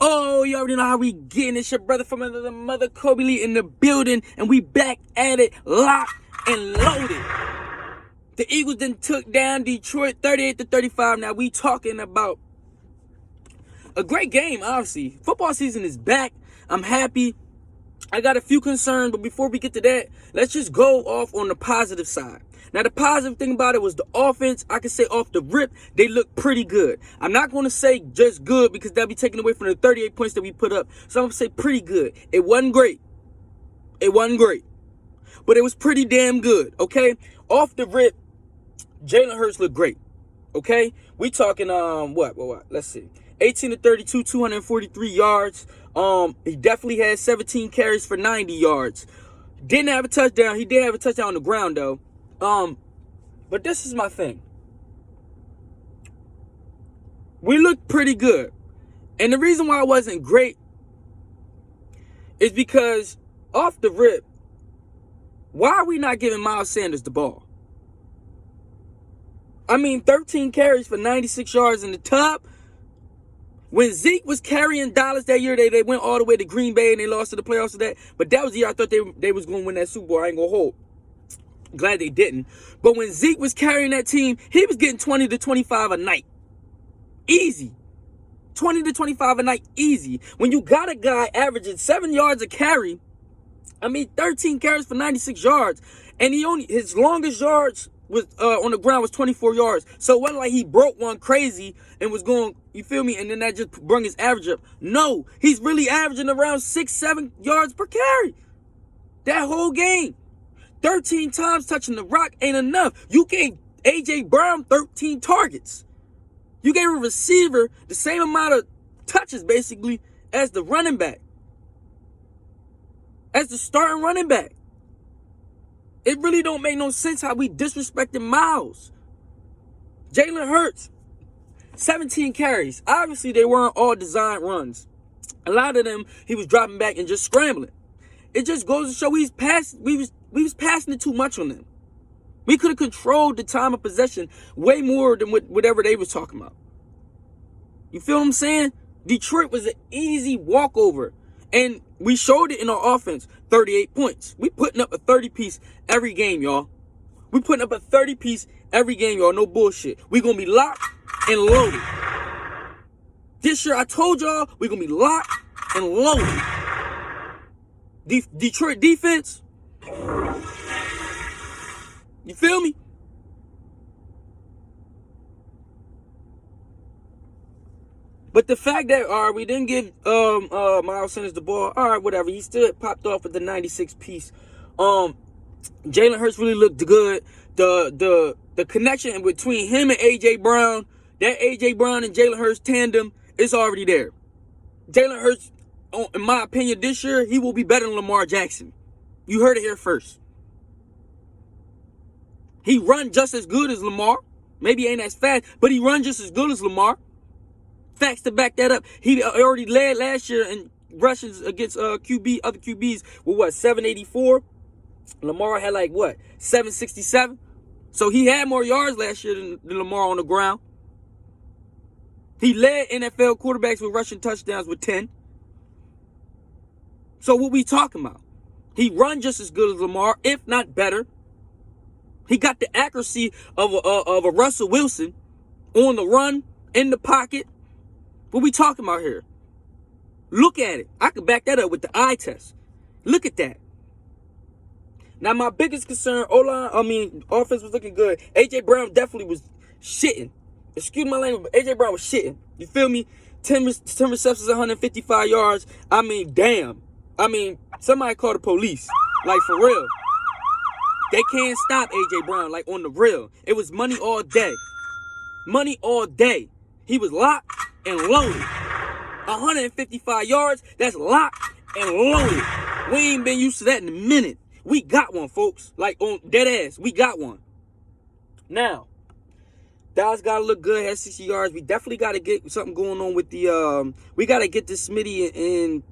Oh, you already know how we getting. It's your brother from another mother, Kobe Lee, in the building, and we back at it, locked and loaded. The Eagles then took down Detroit 38-35. Now we talking about a great game, obviously. Football season is back. I'm happy. I got a few concerns, but before we get to that, let's just go off on the positive side. Now, the positive thing about it was the offense. I can say off the rip, they look pretty good. I'm not going to say just good because that'll be taken away from the 38 points that we put up. So I'm going to say pretty good. It wasn't great. It wasn't great. But it was pretty damn good, okay? Off the rip, Jalen Hurts looked great, okay? We talking, what? Let's see. 18-32, 243 yards. He definitely had 17 carries for 90 yards. Didn't have a touchdown. He did have a touchdown on the ground, though. But this is my thing. We looked pretty good. And the reason why it wasn't great is because off the rip, why are we not giving Miles Sanders the ball? I mean, 13 carries for 96 yards in the top. When Zeke was carrying Dallas that year, they went all the way to Green Bay and they lost to the playoffs of that. But that was the year I thought they was going to win that Super Bowl. I ain't going to hold. Glad they didn't. But when Zeke was carrying that team, he was getting 20 to 25 a night. Easy. 20 to 25 a night, easy. When you got a guy averaging 7 yards a carry, 13 carries for 96 yards, and his longest yards was on the ground was 24 yards. So it wasn't like he broke one crazy and was going, you feel me? And then that just brought his average up. No, he's really averaging around 6-7 yards per carry. That whole game. 13 times touching the rock ain't enough. You gave A.J. Brown 13 targets. You gave a receiver the same amount of touches, basically, as the running back. As the starting running back. It really don't make no sense how we disrespected Miles. Jalen Hurts, 17 carries. Obviously, they weren't all designed runs. A lot of them, he was dropping back and just scrambling. It just goes to show we was passing it too much on them. We could have controlled the time of possession way more than whatever they was talking about. You feel what I'm saying? Detroit was an easy walkover. And we showed it in our offense. 38 points. We putting up a 30-piece every game, y'all. We putting up a 30-piece every game, y'all. No bullshit. We going to be locked and loaded. This year, I told y'all, we going to be locked and loaded. Detroit defense. You feel me? But the fact that, all right, we didn't give Miles Sanders the ball, all right, whatever. He still popped off with the 96 piece. Jalen Hurts really looked good. The connection between him and A.J. Brown, that A.J. Brown and Jalen Hurts tandem is already there. Jalen Hurts, in my opinion, this year, he will be better than Lamar Jackson. You heard it here first. He run just as good as Lamar. Maybe he ain't as fast, but he run just as good as Lamar. Facts to back that up. He already led last year in rushes against other QBs with what, 784? Lamar had like what, 767? So he had more yards last year than Lamar on the ground. He led NFL quarterbacks with rushing touchdowns with 10. So what we talking about? He run just as good as Lamar, if not better. He got the accuracy of a Russell Wilson on the run, in the pocket. What we talking about here? Look at it. I could back that up with the eye test. Look at that. Now, my biggest concern, offense was looking good. A.J. Brown definitely was shitting. Excuse my language, but A.J. Brown was shitting. You feel me? 10 receptions, 155 yards. Damn. Somebody call the police. Like, for real. They can't stop A.J. Brown, like, on the real. It was money all day. Money all day. He was locked and loaded. 155 yards, that's locked and loaded. We ain't been used to that in a minute. We got one, folks. Like, on dead ass, we got one. Now, Dallas got to look good, has 60 yards. We definitely got to get something going on with the, we got to get this Smitty and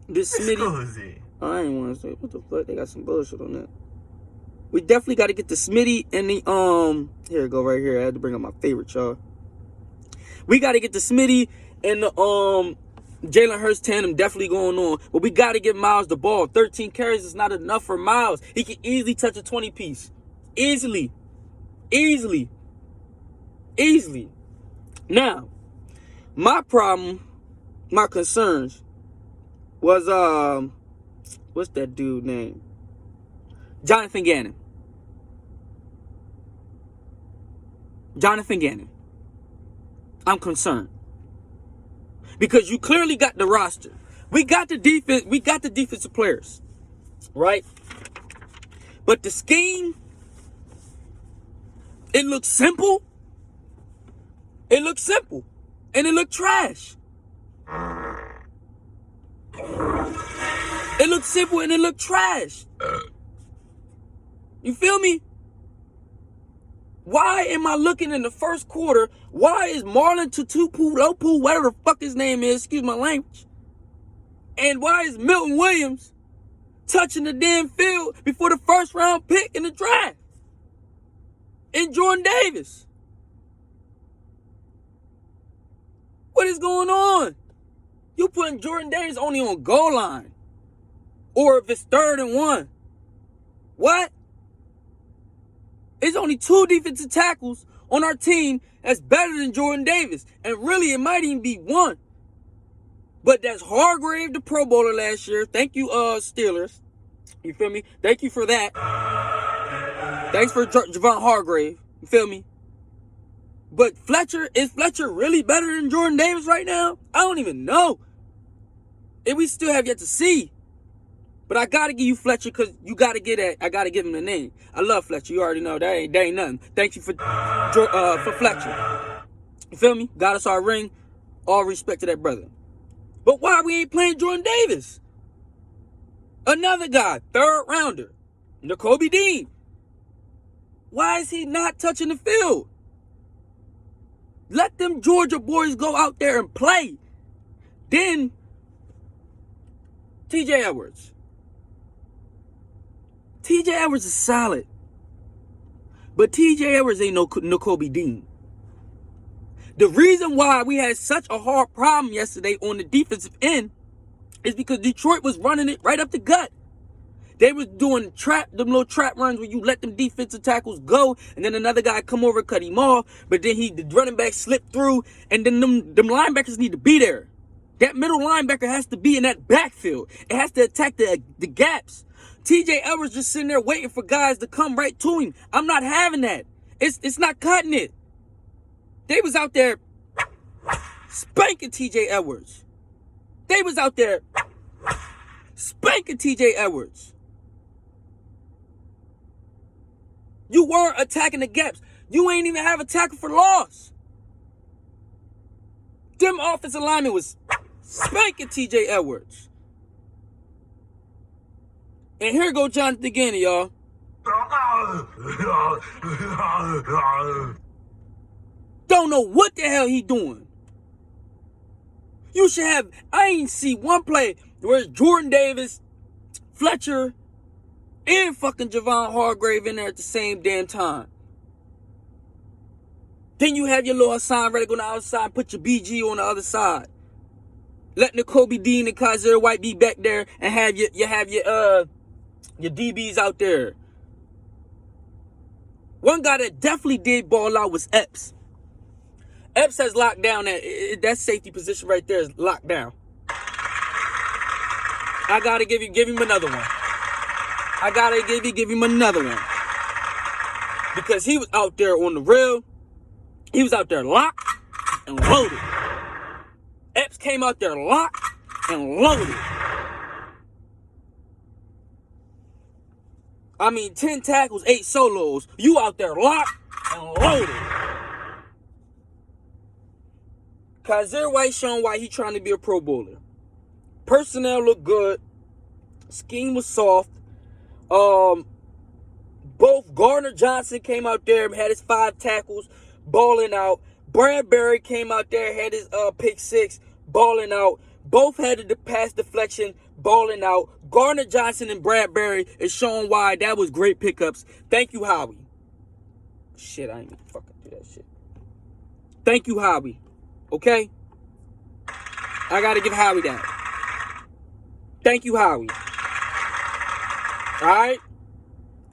this Smitty. I ain't want to say, what the fuck? They got some bullshit on that. We definitely got to get the Smitty and the, here we go right here. I had to bring up my favorite, y'all. We got to get the Smitty and the Jalen Hurts tandem definitely going on. But we got to give Miles the ball. 13 carries is not enough for Miles. He can easily touch a 20-piece. Easily. Now, my problem, my concerns was, what's that dude name? Jonathan Gannon. I'm concerned. Because you clearly got the roster. We got the defense. We got the defensive players. Right? But the scheme, it looks simple. And it looked trash. It looked simple and it looked trash. You feel me? Why am I looking in the first quarter? Why is Marlon Tutupu Lopu, whatever the fuck his name is, excuse my language, and why is Milton Williams touching the damn field before the first round pick in the draft? And Jordan Davis. What is going on? You putting Jordan Davis only on goal line. Or if it's 3rd and 1. What? It's only 2 defensive tackles on our team that's better than Jordan Davis. And really, it might even be 1. But that's Hargrave, the Pro Bowler last year. Thank you, Steelers. You feel me? Thank you for that. Thanks for Javon Hargrave. You feel me? But is Fletcher really better than Jordan Davis right now? I don't even know. And we still have yet to see. But I got to give you Fletcher because you got to get at. I got to give him the name. I love Fletcher. You already know that ain't nothing. Thank you for Fletcher. You feel me? Got us our ring. All respect to that brother. But why we ain't playing Jordan Davis? Another guy, 3rd rounder, Nakobe Dean. Why is he not touching the field? Let them Georgia boys go out there and play. Then, TJ Edwards. TJ Edwards is solid. But TJ Edwards ain't no Nakobe Dean. The reason why we had such a hard problem yesterday on the defensive end is because Detroit was running it right up the gut. They was doing them little trap runs where you let them defensive tackles go, and then another guy come over and cut him off, but then the running back slipped through, and then them linebackers need to be there. That middle linebacker has to be in that backfield. It has to attack the gaps. TJ Edwards just sitting there waiting for guys to come right to him. I'm not having that. It's not cutting it. They was out there spanking TJ Edwards. They was out there spanking TJ Edwards. You weren't attacking the gaps. You ain't even have a tackle for loss. Them offensive linemen was spanking TJ Edwards. And here go Jonathan Gannon, y'all. Don't know what the hell he doing. You should have, I ain't see one play where Jordan Davis, Fletcher, and fucking Javon Hargrave in there at the same damn time. Then you have your little Hassan Reddick on the outside, put your BG on the other side. Let Nakobe Dean and Kaiser White be back there and have your DBs out there. One guy that definitely did ball out was Epps. Epps has locked down that safety position right there is locked down. I gotta give him another one. I gotta give him another one. Because he was out there on the rail. He was out there locked and loaded. Epps came out there locked and loaded. I mean, 10 tackles, 8 solos. You out there locked and loaded. Kaiser White showing why he trying to be a Pro Bowler. Personnel looked good. Scheme was soft. Both Gardner Johnson came out there and had his 5 tackles, balling out. Bradbury came out there, had his pick 6, balling out. Both had the pass deflection, balling out. Gardner Johnson and Bradbury is showing why that was great pickups. Thank you, Howie. Shit, I ain't even fucking do that shit. Thank you, Howie. Okay? I got to give Howie that. Thank you, Howie. All right?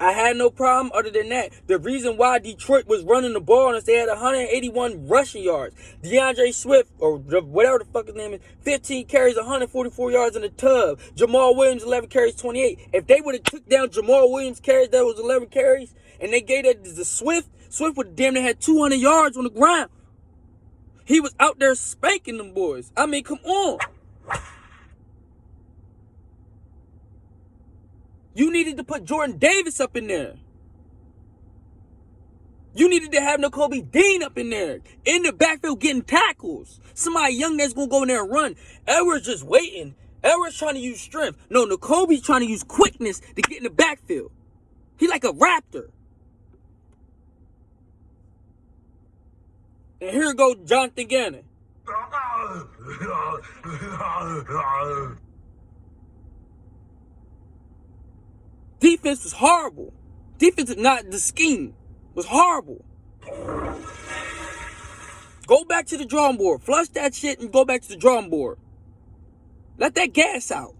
I had no problem other than that. The reason why Detroit was running the ball is they had 181 rushing yards. DeAndre Swift, or whatever the fuck his name is, 15 carries, 144 yards in the tub. Jamal Williams, 11 carries, 28. If they would have took down Jamal Williams' carries, that was 11 carries, and they gave that to Swift would have damn near had 200 yards on the ground. He was out there spanking them boys. I mean, come on. You needed to put Jordan Davis up in there. You needed to have Nakobe Dean up in there. In the backfield getting tackles. Somebody young that's going to go in there and run. Edwards just waiting. Edwards trying to use strength. No, Nakobe's trying to use quickness to get in the backfield. He like a raptor. And here goes Jonathan Gannon. Defense was horrible. Defense, not the scheme, was horrible. Go back to the drawing board. Flush that shit and go back to the drawing board. Let that gas out.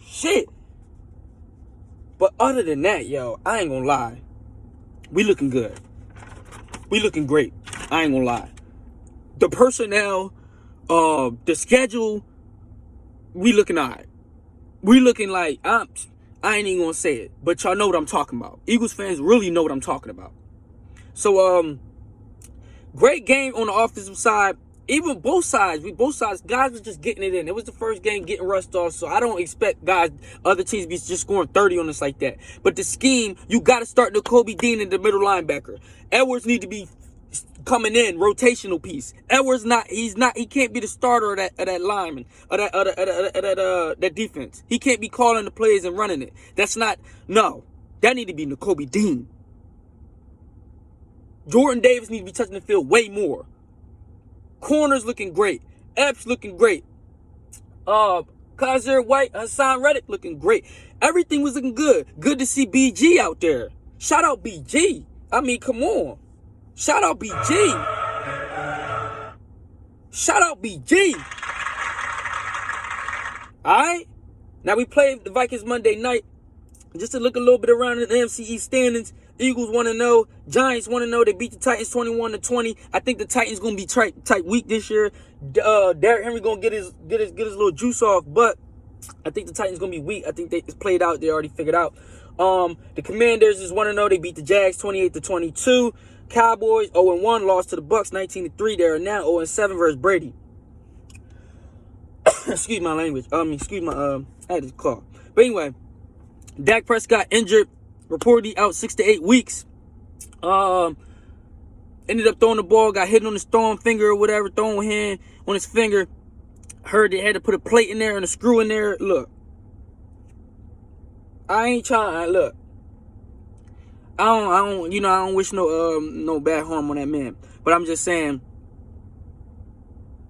Shit. But other than that, yo, I ain't gonna lie. We looking good. We looking great. I ain't gonna lie. The personnel, the schedule, we looking all right. We looking like, I ain't even gonna say it, but y'all know what I'm talking about. Eagles fans really know what I'm talking about. So, great game on the offensive side. Even both sides, guys was just getting it in. It was the first game getting rushed off, so I don't expect other teams to be just scoring 30 on us like that. But the scheme, you got to start Nakobe Dean in the middle linebacker. Edwards need to be coming in, rotational piece. Edwards he can't be the starter of that lineman, that defense. He can't be calling the plays and running it. That need to be Nakobe Dean. Jordan Davis needs to be touching the field way more. Corners looking great. Epps looking great. Kaiser White, Hassan Reddick looking great. Everything was looking good. Good to see BG out there. Shout out BG. I mean, come on. Shout out BG. Shout out BG. Alright? Now we played the Vikings Monday night. Just to look a little bit around in the NFC East standings. Eagles 1-0. Giants 1-0. They beat the Titans 21-20. I think the Titans gonna be tight weak this year. Derrick Henry gonna get his little juice off, but I think the Titans gonna be weak. I think it's played out. They already figured out. The Commanders is 1-0. They beat the Jags 28-22. Cowboys 0-1. Lost to the Bucks 19-3. They are now 0-7 versus Brady. Excuse my language. I had to call. But anyway, Dak Prescott injured. Reportedly out 6 to 8 weeks. Ended up throwing the ball, got hit on his throwing finger or whatever, throwing hand on his finger. Heard they had to put a plate in there and a screw in there. Look, I ain't trying. Look, I don't wish no bad harm on that man. But I'm just saying,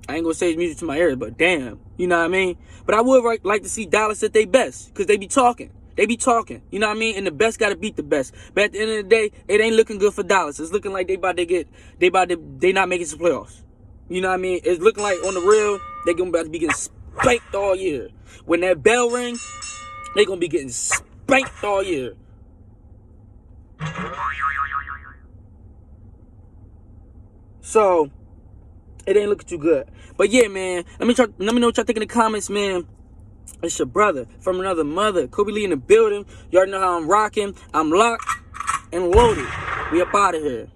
I ain't gonna say his music to my ears, but damn, you know what I mean. But I would like to see Dallas at their best, because they be talking. You know what I mean? And the best got to beat the best. But at the end of the day, it ain't looking good for Dallas. It's looking like they not making some playoffs. You know what I mean? It's looking like on the real, they about to be getting spanked all year. When that bell ring, they gonna be getting spanked all year. So it ain't looking too good. But yeah, man, let me know what y'all think in the comments, man. It's your brother from another mother. Kobe Lee in the building. You already know how I'm rocking. I'm locked and loaded. We up out of here.